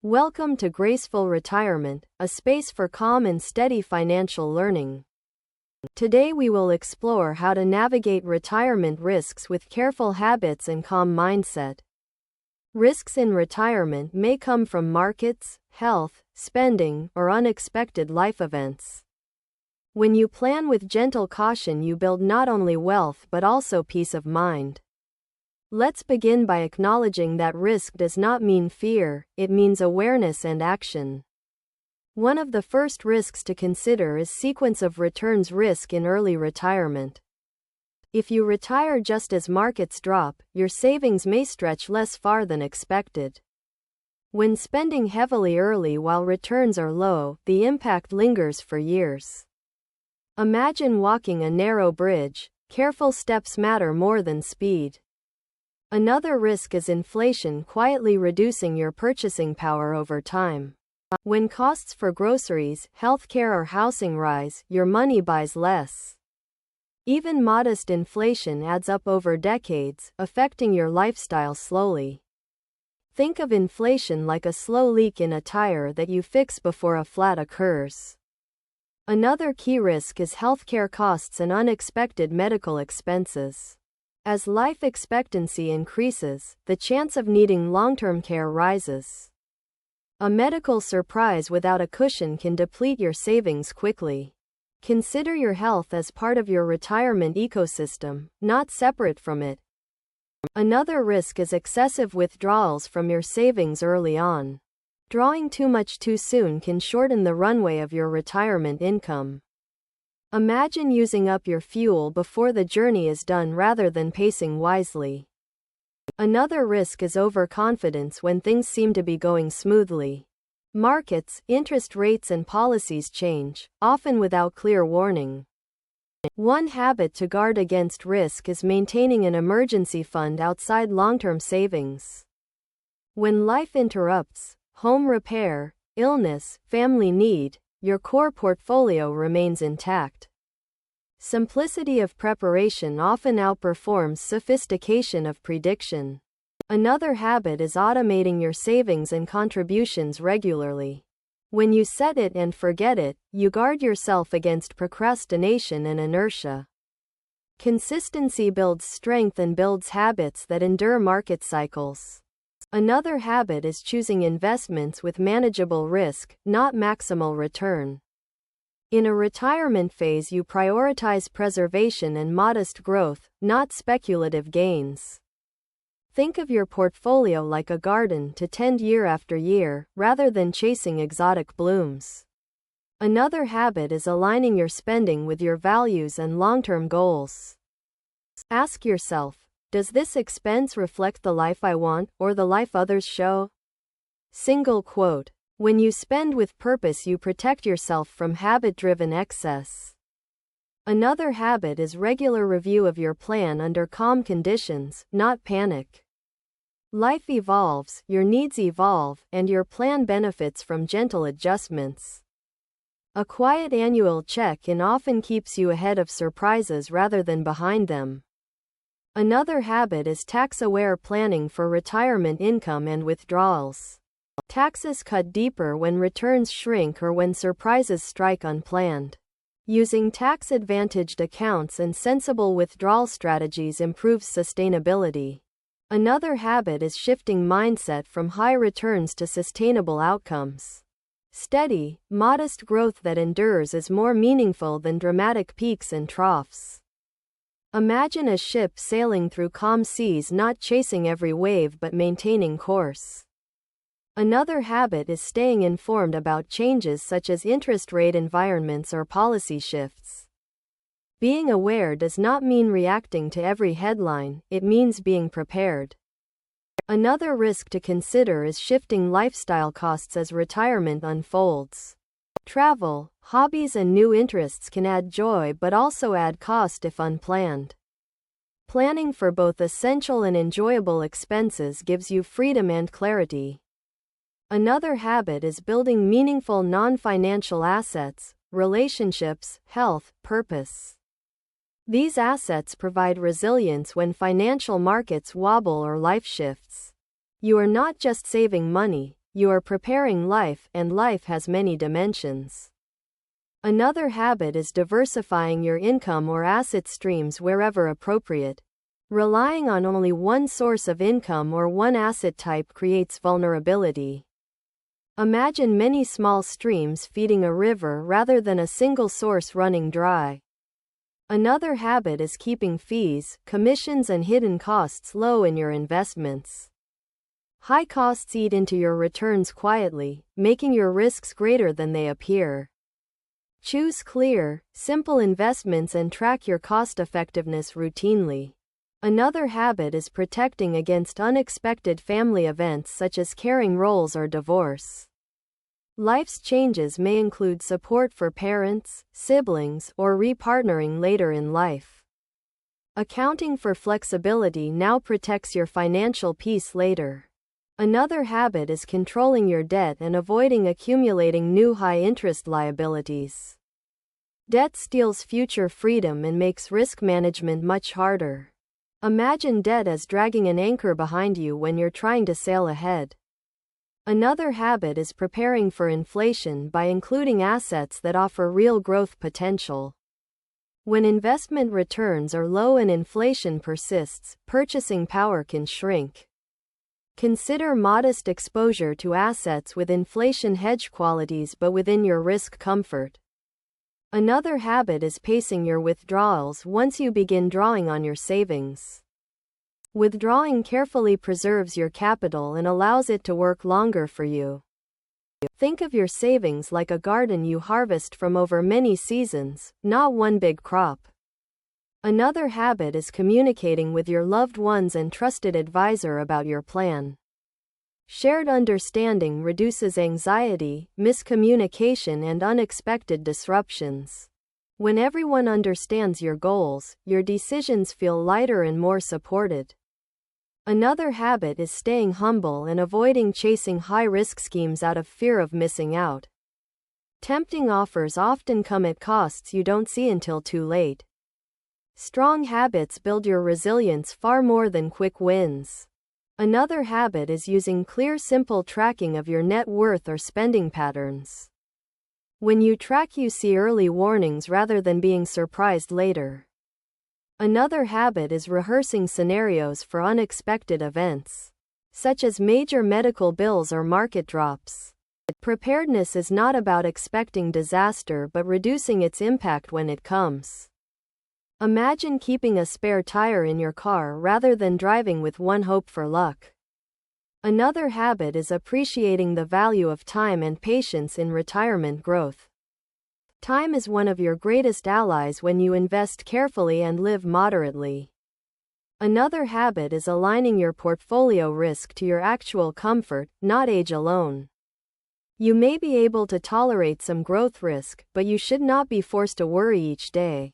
Welcome to Graceful Retirement, a space for calm and steady financial learning. Today we will explore how to navigate retirement risks with careful habits and calm mindset. Risks in retirement may come from markets, health, spending, or unexpected life events. When you plan with gentle caution, you build not only wealth but also peace of mind. Let's begin by acknowledging that risk does not mean fear, it means awareness and action. One of the first risks to consider is sequence of returns risk in early retirement. If you retire just as markets drop, your savings may stretch less far than expected. When spending heavily early while returns are low, the impact lingers for years. Imagine walking a narrow bridge. Careful steps matter more than speed. Another risk is inflation quietly reducing your purchasing power over time. When costs for groceries, healthcare, or housing rise, your money buys less. Even modest inflation adds up over decades, affecting your lifestyle slowly. Think of inflation like a slow leak in a tire that you fix before a flat occurs. Another key risk is healthcare costs and unexpected medical expenses. As life expectancy increases, the chance of needing long-term care rises. A medical surprise without a cushion can deplete your savings quickly. Consider your health as part of your retirement ecosystem, not separate from it. Another risk is excessive withdrawals from your savings early on. Drawing too much too soon can shorten the runway of your retirement income. Imagine using up your fuel before the journey is done rather than pacing wisely. Another risk is overconfidence when things seem to be going smoothly. Markets, interest rates, and policies change, often without clear warning. One habit to guard against risk is maintaining an emergency fund outside long-term savings. When life interrupts, home repair, illness, family need, your core portfolio remains intact. Simplicity of preparation often outperforms sophistication of prediction. Another habit is automating your savings and contributions regularly. When you set it and forget it, you guard yourself against procrastination and inertia. Consistency builds strength and builds habits that endure market cycles. Another habit is choosing investments with manageable risk, not maximal return. In a retirement phase, you prioritize preservation and modest growth, not speculative gains. Think of your portfolio like a garden to tend year after year, rather than chasing exotic blooms. Another habit is aligning your spending with your values and long-term goals. Ask yourself, does this expense reflect the life I want, or the life others show? Single quote. When you spend with purpose, you protect yourself from habit-driven excess. Another habit is regular review of your plan under calm conditions, not panic. Life evolves, your needs evolve, and your plan benefits from gentle adjustments. A quiet annual check-in often keeps you ahead of surprises rather than behind them. Another habit is tax-aware planning for retirement income and withdrawals. Taxes cut deeper when returns shrink or when surprises strike unplanned. Using tax-advantaged accounts and sensible withdrawal strategies improves sustainability. Another habit is shifting mindset from high returns to sustainable outcomes. Steady, modest growth that endures is more meaningful than dramatic peaks and troughs. Imagine a ship sailing through calm seas, not chasing every wave but maintaining course. Another habit is staying informed about changes such as interest rate environments or policy shifts. Being aware does not mean reacting to every headline, it means being prepared. Another risk to consider is shifting lifestyle costs as retirement unfolds. Travel, hobbies, and new interests can add joy but also add cost if unplanned. Planning for both essential and enjoyable expenses gives you freedom and clarity. Another habit is building meaningful non-financial assets, relationships, health, purpose. These assets provide resilience when financial markets wobble or life shifts. You are not just saving money, you are preparing life, and life has many dimensions. Another habit is diversifying your income or asset streams wherever appropriate. Relying on only one source of income or one asset type creates vulnerability. Imagine many small streams feeding a river rather than a single source running dry. Another habit is keeping fees, commissions, and hidden costs low in your investments. High costs eat into your returns quietly, making your risks greater than they appear. Choose clear, simple investments and track your cost effectiveness routinely. Another habit is protecting against unexpected family events such as caring roles or divorce. Life's changes may include support for parents, siblings, or repartnering later in life. Accounting for flexibility now protects your financial peace later. Another habit is controlling your debt and avoiding accumulating new high-interest liabilities. Debt steals future freedom and makes risk management much harder. Imagine debt as dragging an anchor behind you when you're trying to sail ahead. Another habit is preparing for inflation by including assets that offer real growth potential. When investment returns are low and inflation persists, purchasing power can shrink. Consider modest exposure to assets with inflation hedge qualities but within your risk comfort. Another habit is pacing your withdrawals once you begin drawing on your savings. Withdrawing carefully preserves your capital and allows it to work longer for you. Think of your savings like a garden you harvest from over many seasons, not one big crop. Another habit is communicating with your loved ones and trusted advisor about your plan. Shared understanding reduces anxiety, miscommunication, and unexpected disruptions. When everyone understands your goals, your decisions feel lighter and more supported. Another habit is staying humble and avoiding chasing high-risk schemes out of fear of missing out. Tempting offers often come at costs you don't see until too late. Strong habits build your resilience far more than quick wins. Another habit is using clear, simple tracking of your net worth or spending patterns. When you track, you see early warnings rather than being surprised later. Another habit is rehearsing scenarios for unexpected events, such as major medical bills or market drops. Preparedness is not about expecting disaster but reducing its impact when it comes. Imagine keeping a spare tire in your car rather than driving with one hope for luck. Another habit is appreciating the value of time and patience in retirement growth. Time is one of your greatest allies when you invest carefully and live moderately. Another habit is aligning your portfolio risk to your actual comfort, not age alone. You may be able to tolerate some growth risk, but you should not be forced to worry each day.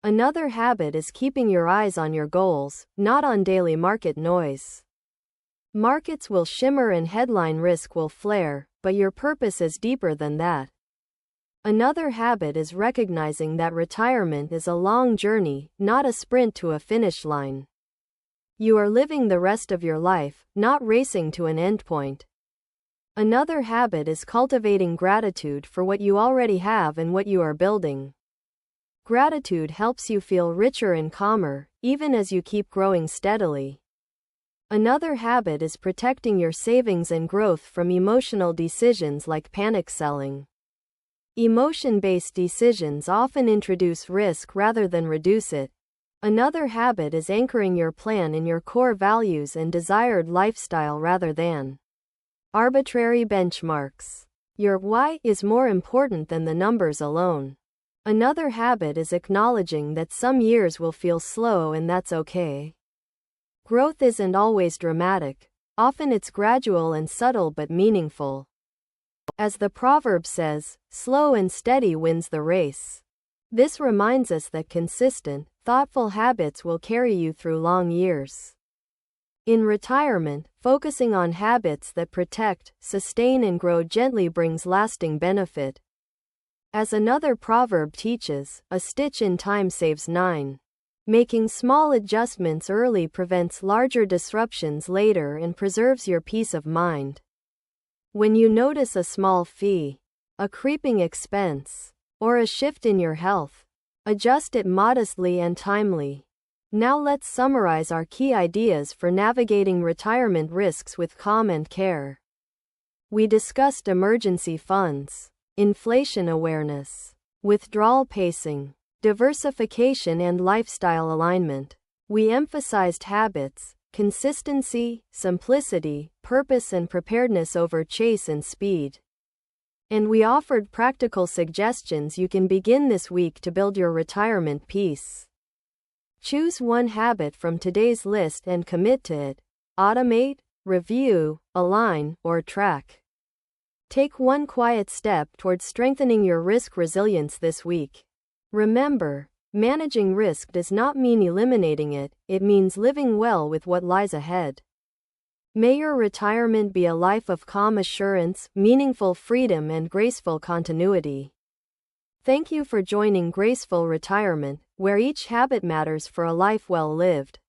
Another habit is keeping your eyes on your goals, not on daily market noise. Markets will shimmer and headline risk will flare, but your purpose is deeper than that. Another habit is recognizing that retirement is a long journey, not a sprint to a finish line. You are living the rest of your life, not racing to an endpoint. Another habit is cultivating gratitude for what you already have and what you are building. Gratitude helps you feel richer and calmer, even as you keep growing steadily. Another habit is protecting your savings and growth from emotional decisions like panic selling. Emotion-based decisions often introduce risk rather than reduce it. Another habit is anchoring your plan in your core values and desired lifestyle rather than arbitrary benchmarks. Your why is more important than the numbers alone. Another habit is acknowledging that some years will feel slow and that's okay. Growth isn't always dramatic. Often it's gradual and subtle but meaningful. As the proverb says, slow and steady wins the race. This reminds us that consistent, thoughtful habits will carry you through long years. In retirement, focusing on habits that protect, sustain, and grow gently brings lasting benefit. As another proverb teaches, a stitch in time saves 9. Making small adjustments early prevents larger disruptions later and preserves your peace of mind. When you notice a small fee, a creeping expense, or a shift in your health, adjust it modestly and timely. Now let's summarize our key ideas for navigating retirement risks with calm and care. We discussed emergency funds, inflation awareness, withdrawal pacing, diversification and lifestyle alignment. We emphasized habits, consistency, simplicity, purpose and preparedness over chase and speed. And we offered practical suggestions you can begin this week to build your retirement peace. Choose one habit from today's list and commit to it. Automate, review, align, or track. Take one quiet step towards strengthening your risk resilience this week. Remember, managing risk does not mean eliminating it, it means living well with what lies ahead. May your retirement be a life of calm assurance, meaningful freedom, and graceful continuity. Thank you for joining Graceful Retirement, where each habit matters for a life well lived.